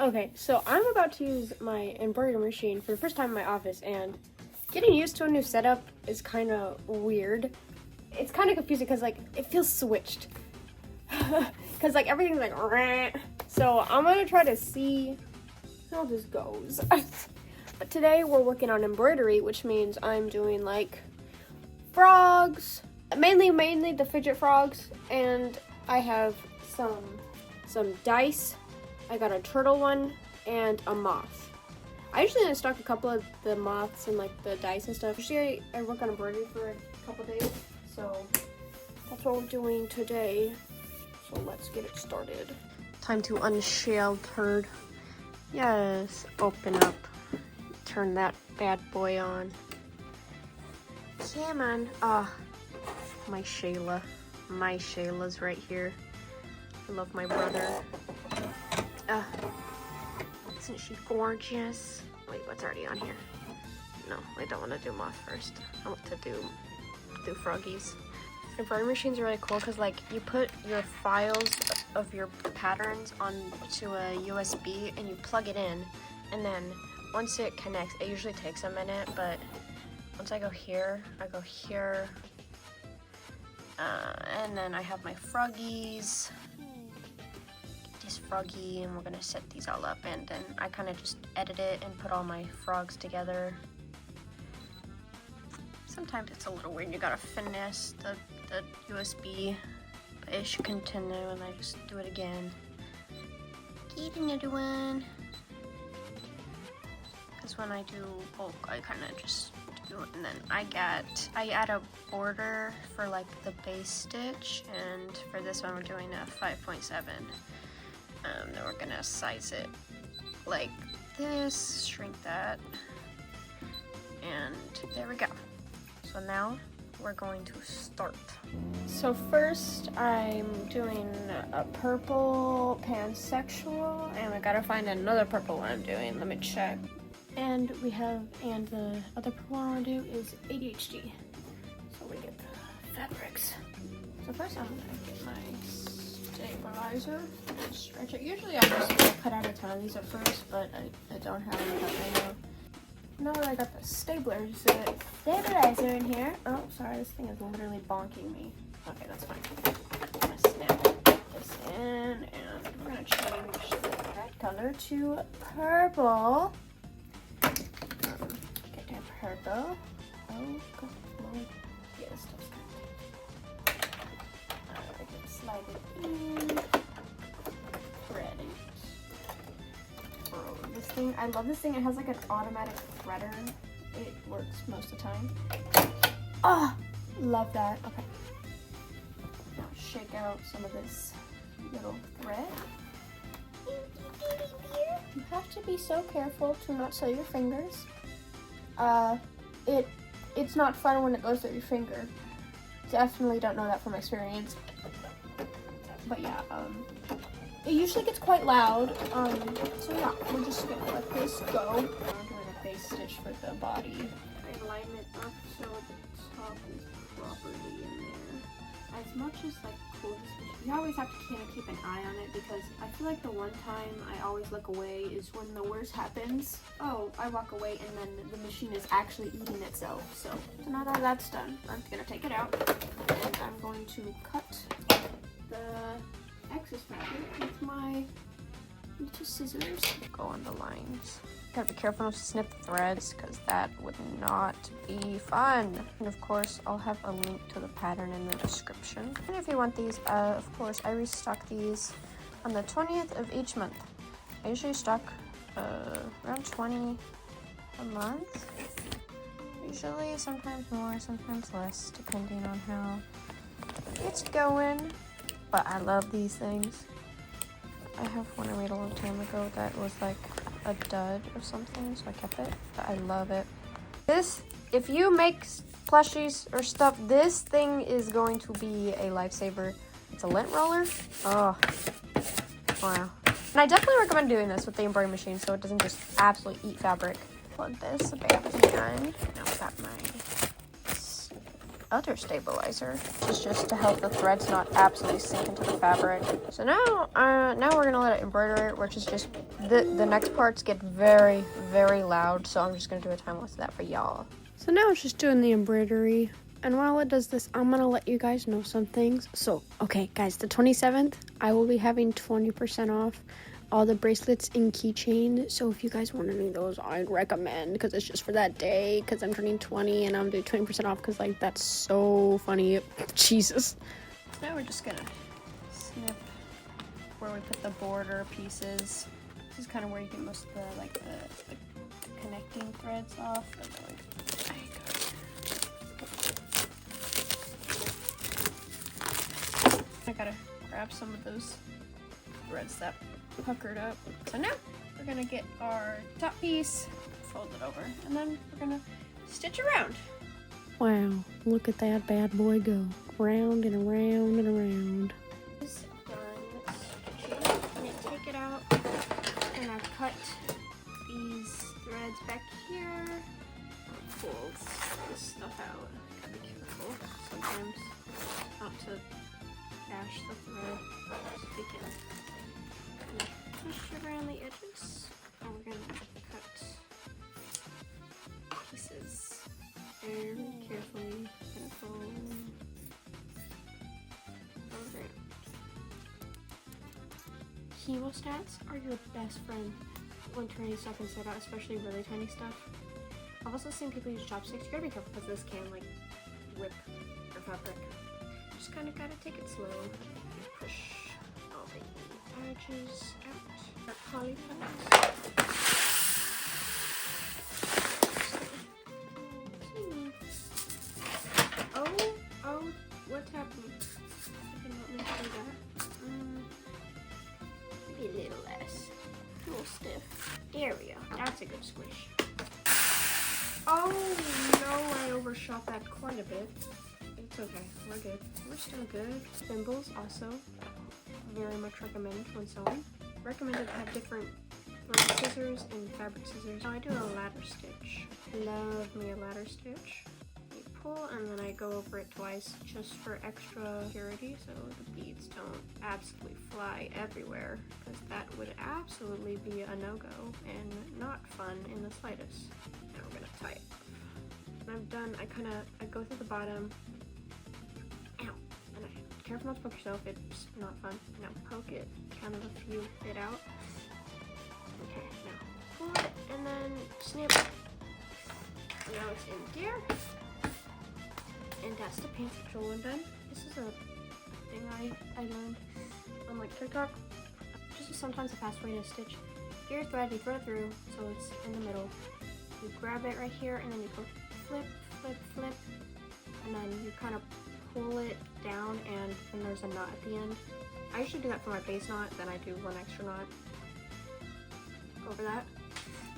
Okay, so I'm about to use my embroidery machine for the first time in my office, and getting used to a new setup is kind of weird. It's kind of confusing because, like, it feels switched. Because, like, everything's like, rah. So I'm going to try to see how this goes. But today we're working on embroidery, which means I'm doing, like, frogs. Mainly the fidget frogs, and I have some dice. I got a turtle one and a moth. I usually stock a couple of the moths and like the dice and stuff. Usually I work on embroidery for a couple days, so that's what we're doing today. So let's get it started. Time to unshell turd. Yes, open up. Turn that bad boy on. Come on. My Shayla. My Shayla's right here. I love my brother. Isn't she gorgeous? Wait, what's already on here? No, I don't want to do moth first. I want to do froggies. Embroidery machines are really cool because, like, you put your files of your patterns onto a USB and you plug it in, and then once it connects, it usually takes a minute, but once I go here, and then I have my froggies. This froggy, and we're gonna set these all up, and then I kind of just edit it and put all my frogs together. Sometimes it's a little weird, you gotta finesse the USB, but it should continue, and I just do it again. Get another one. Because when I do bulk, I kind of just do it, and then I add a border for like the base stitch, and for this one we're doing a 5.7. Then we're gonna size it like this, shrink that, and there we go. So now we're going to start. So first I'm doing a purple pansexual, and I gotta find another purple one I'm doing. Let me check. And the other purple one I want to do is ADHD. So we get the fabrics. So first I'm gonna get my stabilizer and stretch it. Usually I just cut out a ton of these at first, but I don't have them right now. Now that I got the stabilizer in here. Oh, sorry, this thing is literally bonking me. Okay, that's fine. I'm gonna snap this in, and we're gonna change the red color to purple. Get that purple. Oh, God. Yeah, this stuff's good. Alright, slide it in. Thread it. Oh, this thing, I love this thing. It has like an automatic threader. It works most of the time. Oh, love that. Okay. Now shake out some of this little thread. You have to be so careful to not sew your fingers. It's not fun when it goes through your finger. Definitely don't know that from experience. But yeah, it usually gets quite loud. So yeah, we're just gonna let this go. I'm doing a base stitch for the body. I line it up so the top is properly in there. As much as like cool this, you always have to kind of keep an eye on it, because I feel like the one time I always look away is when the worst happens. Oh, I walk away and then the machine is actually eating itself. So now that that's done, I'm gonna take it out and I'm going to cut the excess fabric with my little scissors. Go on the lines. Gotta be careful not to snip the threads, because that would not be fun. And of course, I'll have a link to the pattern in the description. And if you want these, of course, I restock these on the 20th of each month. I usually stock around 20 a month. Usually, sometimes more, sometimes less, depending on how it's going. But I love these things. I have one I made a long time ago that was like a dud or something, so I kept it, but I love it. This, if you make plushies or stuff, this thing is going to be a lifesaver. It's a lint roller. Oh, wow. And I definitely recommend doing this with the embroidery machine so it doesn't just absolutely eat fabric. Plug this back in. Now I've got my other stabilizer, which is just to help the threads not absolutely sink into the fabric. So now we're gonna let it embroider, which is just the next parts get very, very loud. So I'm just gonna do a time lapse of that for y'all. So now it's just doing the embroidery. And while it does this, I'm gonna let you guys know some things. So, okay, guys, the 27th, I will be having 20% off all the bracelets and keychain. So if you guys want any of those, I'd recommend, because it's just for that day, because I'm turning 20 and I'm doing 20% off, because like that's so funny. Jesus. Now we're just gonna snip where we put the border pieces. This is kind of where you get most of the like the connecting threads off. I gotta grab some of those threads that puckered up. So now we're gonna get our top piece, fold it over, and then we're gonna stitch around. Wow, look at that bad boy go. Round and around and around. It's done stitching. I'm gonna take it out and I cut these threads back here. Pull this stuff out. Gotta be careful sometimes not to dash the thread. So we can push around the edges. And we're gonna cut pieces very carefully. Hemostats are your best friend when turning stuff inside out, especially really tiny stuff. I've also seen people use chopsticks. You gotta be careful because this can like whip your fabric. Just kind of gotta take it slow. Just push all the edges out. Our polyfill. Oh, what's happening? I did not mean to do that. Maybe a little less. A little stiff. There we go. That's a good squish. Oh no, I overshot that quite a bit. It's okay, we're good. We're still good. Thimbles also very much recommended when sewing. Recommended to have different thread scissors and fabric scissors. Now I do a ladder stitch. Love me a ladder stitch. You pull and then I go over it twice just for extra security so the beads don't absolutely fly everywhere, because that would absolutely be a no-go and not fun in the slightest. Now we're gonna tie it. When I'm done, I go through the bottom. Ow! And careful not to poke yourself, it's not fun. Now poke it, kind of a few it out. Okay, now pull it and then snip. Now it's in there. And that's the pansexual one done. This is a thing I learned on like TikTok. Just sometimes a fast way to stitch your thread, you throw it through so it's in the middle. You grab it right here and then you go flip, flip, flip, and then you kind of pull it down and then there's a knot at the end. I usually do that for my base knot, then I do one extra knot over that.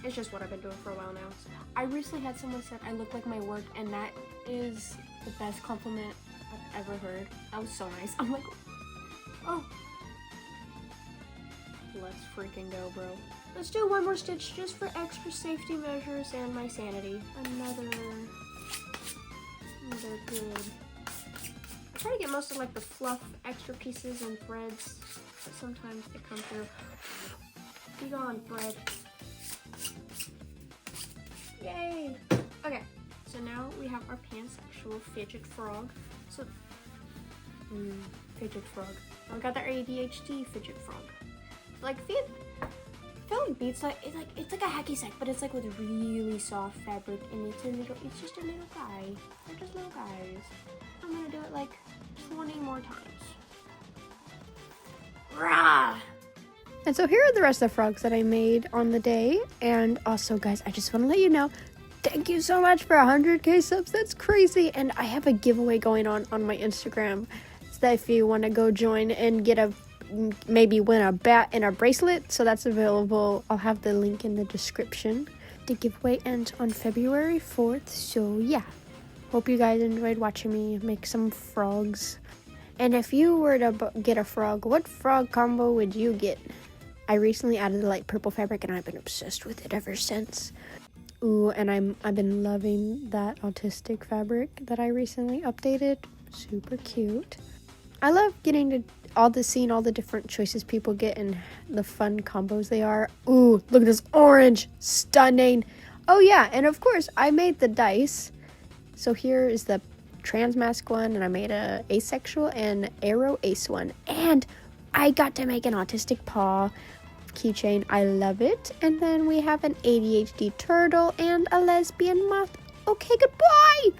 It's just what I've been doing for a while now. I recently had someone said I look like my work, and that is the best compliment I've ever heard. That was so nice. I'm like, oh. Let's freaking go, bro. Let's do one more stitch just for extra safety measures and my sanity. Another good. I try to get most of like the fluff extra pieces and threads, but sometimes they come through. Be gone, thread. Yay! Okay, so now we have our pansexual fidget frog. So, fidget frog. I got the ADHD fidget frog. Like, I feel like beats it's like a hacky sack, but it's like with really soft fabric, and it's just a little guy. They're just little guys. I'm gonna do it like 20 more times. Rah! And so here are the rest of the frogs that I made on the day. And also, guys, I just want to let you know, thank you so much for 100k subs. That's crazy. And I have a giveaway going on my Instagram. So that if you want to go join and get maybe win a bat and a bracelet. So that's available. I'll have the link in the description. The giveaway ends on February 4th. So yeah, hope you guys enjoyed watching me make some frogs. And if you were to get a frog, what frog combo would you get? I recently added the light purple fabric and I've been obsessed with it ever since. Ooh, and I've been loving that Autistic fabric that I recently updated. Super cute. I love getting to seeing all the different choices people get and the fun combos they are. Ooh, look at this orange. Stunning. Oh yeah, and of course I made the dice. So here is the trans mask one, and I made a asexual and arrow ace one. And I got to make an autistic paw keychain. I love it. And then we have an ADHD turtle and a lesbian moth. Okay, goodbye.